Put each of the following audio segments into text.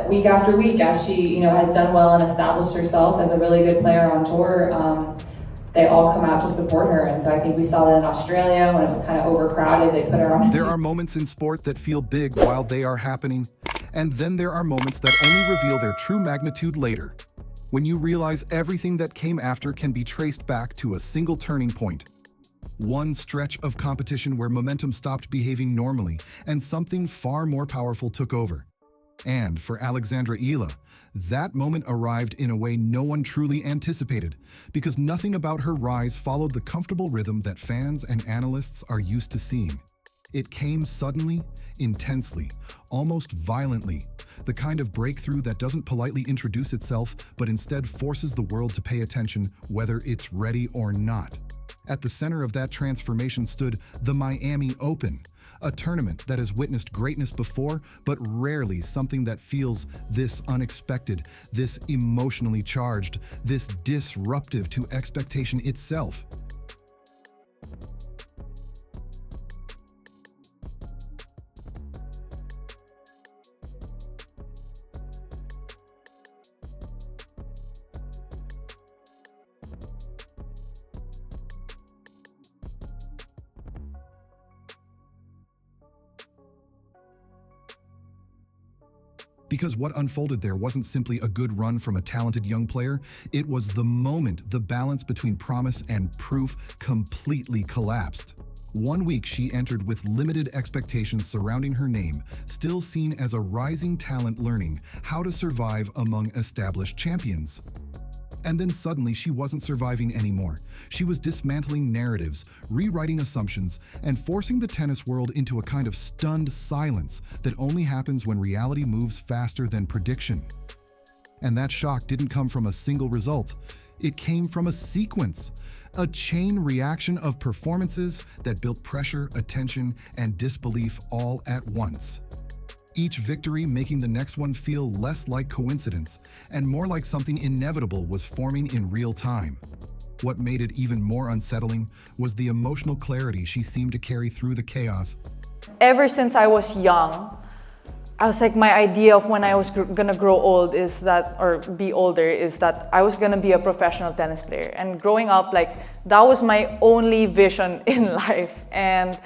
week after week, as she, has done well and established herself as a really good player on tour, they all come out to support her. And so I think we saw that in Australia when it was kind of overcrowded. They put her on. There are moments in sport that feel big while they are happening, and then there are moments that only reveal their true magnitude later. When you realize everything that came after can be traced back to a single turning point. One stretch of competition where momentum stopped behaving normally and something far more powerful took over. And for Alexandra Eala, that moment arrived in a way no one truly anticipated, because nothing about her rise followed the comfortable rhythm that fans and analysts are used to seeing. It came suddenly, intensely, almost violently, the kind of breakthrough that doesn't politely introduce itself, but instead forces the world to pay attention whether it's ready or not. At the center of that transformation stood the Miami Open, a tournament that has witnessed greatness before, but rarely something that feels this unexpected, this emotionally charged, this disruptive to expectation itself. Because what unfolded there wasn't simply a good run from a talented young player, it was the moment the balance between promise and proof completely collapsed. 1 week she entered with limited expectations surrounding her name, still seen as a rising talent learning how to survive among established champions. And then suddenly she wasn't surviving anymore. She was dismantling narratives, rewriting assumptions, and forcing the tennis world into a kind of stunned silence that only happens when reality moves faster than prediction. And that shock didn't come from a single result. It came from a sequence, a chain reaction of performances that built pressure, attention, and disbelief all at once. Each victory making the next one feel less like coincidence and more like something inevitable was forming in real time. What made it even more unsettling was the emotional clarity she seemed to carry through the chaos. Ever since I was young, I was like, my idea of when I was gonna grow old is that, or be older, is that I was gonna be a professional tennis player. And growing up, that was my only vision in life. And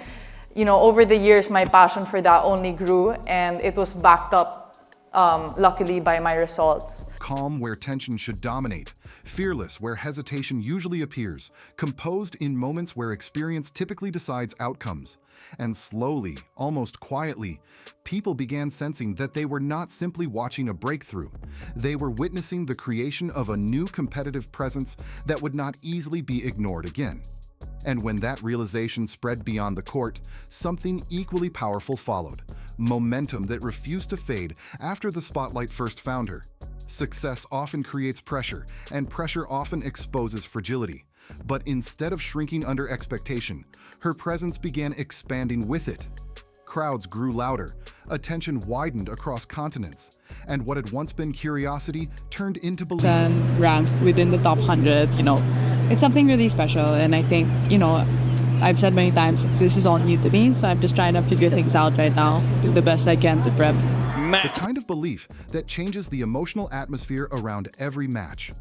over the years, my passion for that only grew, and it was backed up, luckily, by my results. Calm where tension should dominate, fearless where hesitation usually appears, composed in moments where experience typically decides outcomes. And slowly, almost quietly, people began sensing that they were not simply watching a breakthrough. They were witnessing the creation of a new competitive presence that would not easily be ignored again. And when that realization spread beyond the court, something equally powerful followed. Momentum that refused to fade after the spotlight first found her. Success often creates pressure, and pressure often exposes fragility. But instead of shrinking under expectation, her presence began expanding with it. Crowds grew louder, attention widened across continents, and what had once been curiosity turned into belief. And ranked within the top 100, it's something really special. And I think, I've said many times, this is all new to me, so I'm just trying to figure things out right now, do the best I can to prep. The kind of belief that changes the emotional atmosphere around every match.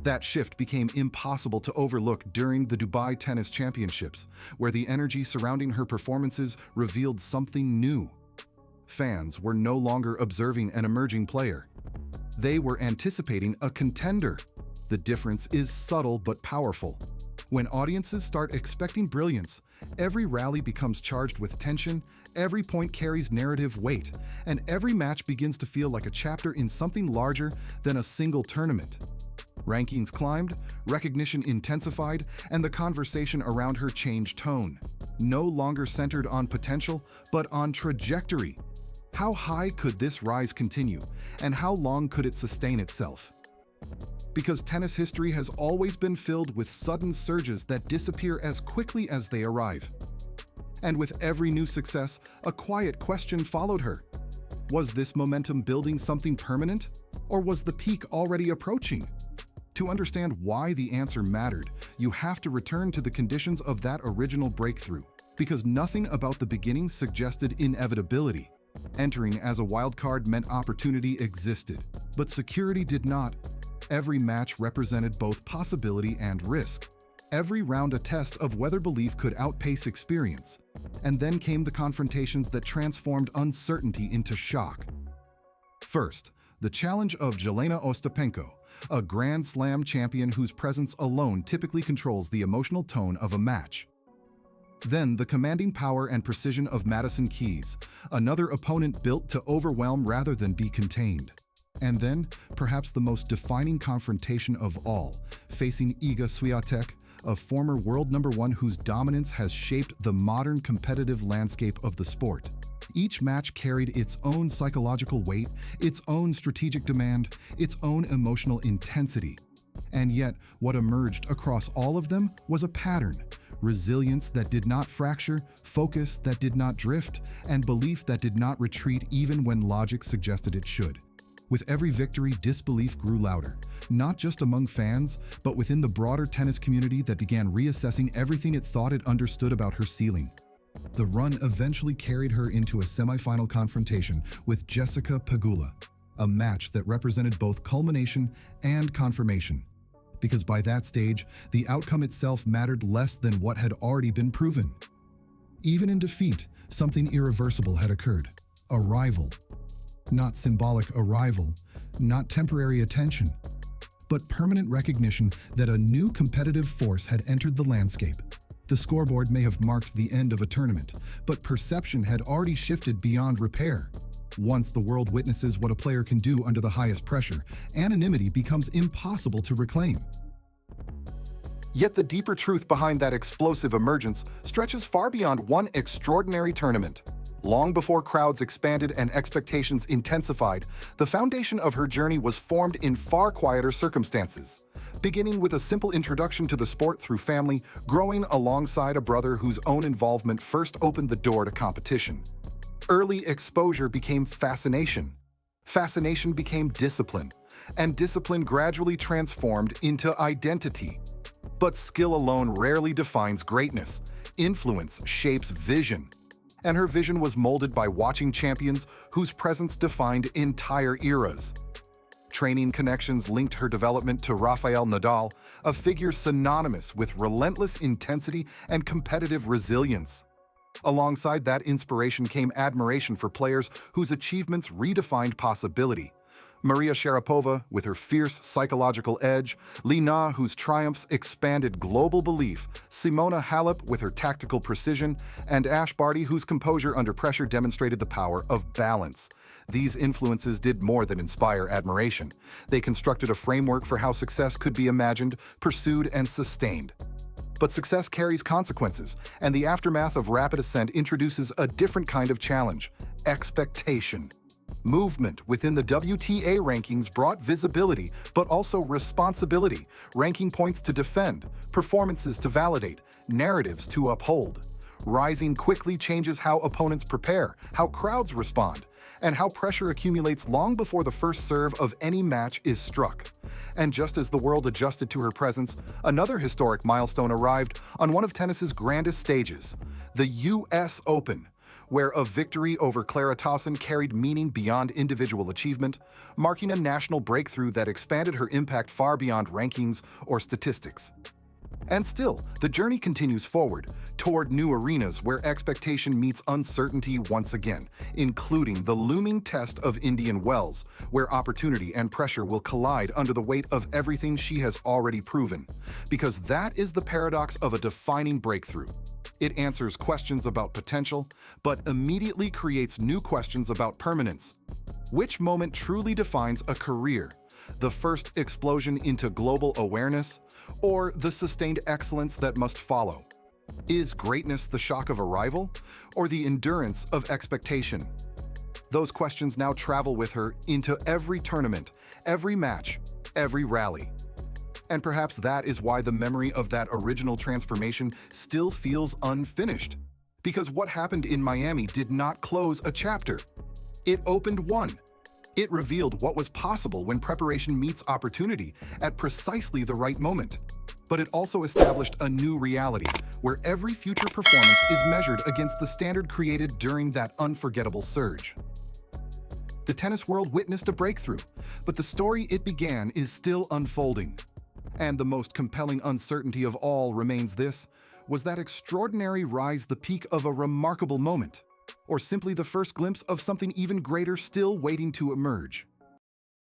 That shift became impossible to overlook during the Dubai Tennis Championships, where the energy surrounding her performances revealed something new. Fans were no longer observing an emerging player. They were anticipating a contender. The difference is subtle but powerful. When audiences start expecting brilliance, every rally becomes charged with tension, every point carries narrative weight, and every match begins to feel like a chapter in something larger than a single tournament. Rankings climbed, recognition intensified, and the conversation around her changed tone. No longer centered on potential, but on trajectory. How high could this rise continue, and how long could it sustain itself? Because tennis history has always been filled with sudden surges that disappear as quickly as they arrive. And with every new success, a quiet question followed her. Was this momentum building something permanent, or was the peak already approaching? To understand why the answer mattered, you have to return to the conditions of that original breakthrough, because nothing about the beginning suggested inevitability. Entering as a wildcard meant opportunity existed, but security did not. Every match represented both possibility and risk. Every round a test of whether belief could outpace experience. And then came the confrontations that transformed uncertainty into shock. First, the challenge of Jelena Ostapenko, a Grand Slam champion whose presence alone typically controls the emotional tone of a match. Then, the commanding power and precision of Madison Keys, another opponent built to overwhelm rather than be contained. And then, perhaps the most defining confrontation of all, facing Iga Swiatek, a former world #1 whose dominance has shaped the modern competitive landscape of the sport. Each match carried its own psychological weight, its own strategic demand, its own emotional intensity. And yet, what emerged across all of them was a pattern: resilience that did not fracture, focus that did not drift, and belief that did not retreat even when logic suggested it should. With every victory, disbelief grew louder, not just among fans, but within the broader tennis community that began reassessing everything it thought it understood about her ceiling. The run eventually carried her into a semifinal confrontation with Jessica Pegula, a match that represented both culmination and confirmation. Because by that stage, the outcome itself mattered less than what had already been proven. Even in defeat, something irreversible had occurred: arrival. Not symbolic arrival, not temporary attention, but permanent recognition that a new competitive force had entered the landscape. The scoreboard may have marked the end of a tournament, but perception had already shifted beyond repair. Once the world witnesses what a player can do under the highest pressure, anonymity becomes impossible to reclaim. Yet the deeper truth behind that explosive emergence stretches far beyond one extraordinary tournament. Long before crowds expanded and expectations intensified, the foundation of her journey was formed in far quieter circumstances. Beginning with a simple introduction to the sport through family, growing alongside a brother whose own involvement first opened the door to competition. Early exposure became fascination. Fascination became discipline, and discipline gradually transformed into identity. But skill alone rarely defines greatness. Influence shapes vision. And her vision was molded by watching champions whose presence defined entire eras. Training connections linked her development to Rafael Nadal, a figure synonymous with relentless intensity and competitive resilience. Alongside that inspiration came admiration for players whose achievements redefined possibility. Maria Sharapova, with her fierce psychological edge, Li Na, whose triumphs expanded global belief, Simona Halep, with her tactical precision, and Ash Barty, whose composure under pressure demonstrated the power of balance. These influences did more than inspire admiration. They constructed a framework for how success could be imagined, pursued, and sustained. But success carries consequences, and the aftermath of rapid ascent introduces a different kind of challenge: expectation. Movement within the WTA rankings brought visibility, but also responsibility, ranking points to defend, performances to validate, narratives to uphold. Rising quickly changes how opponents prepare, how crowds respond, and how pressure accumulates long before the first serve of any match is struck. And just as the world adjusted to her presence, another historic milestone arrived on one of tennis's grandest stages, the US Open, where a victory over Clara Tauson carried meaning beyond individual achievement, marking a national breakthrough that expanded her impact far beyond rankings or statistics. And still, the journey continues forward, toward new arenas where expectation meets uncertainty once again, including the looming test of Indian Wells, where opportunity and pressure will collide under the weight of everything she has already proven. Because that is the paradox of a defining breakthrough. It answers questions about potential, but immediately creates new questions about permanence. Which moment truly defines a career? The first explosion into global awareness, or the sustained excellence that must follow? Is greatness the shock of arrival, or the endurance of expectation? Those questions now travel with her into every tournament, every match, every rally. And perhaps that is why the memory of that original transformation still feels unfinished. Because what happened in Miami did not close a chapter. It opened one. It revealed what was possible when preparation meets opportunity at precisely the right moment. But it also established a new reality, where every future performance is measured against the standard created during that unforgettable surge. the tennis world witnessed a breakthrough, but the story it began is still unfolding. And the most compelling uncertainty of all remains this: was that extraordinary rise the peak of a remarkable moment, or simply the first glimpse of something even greater still waiting to emerge?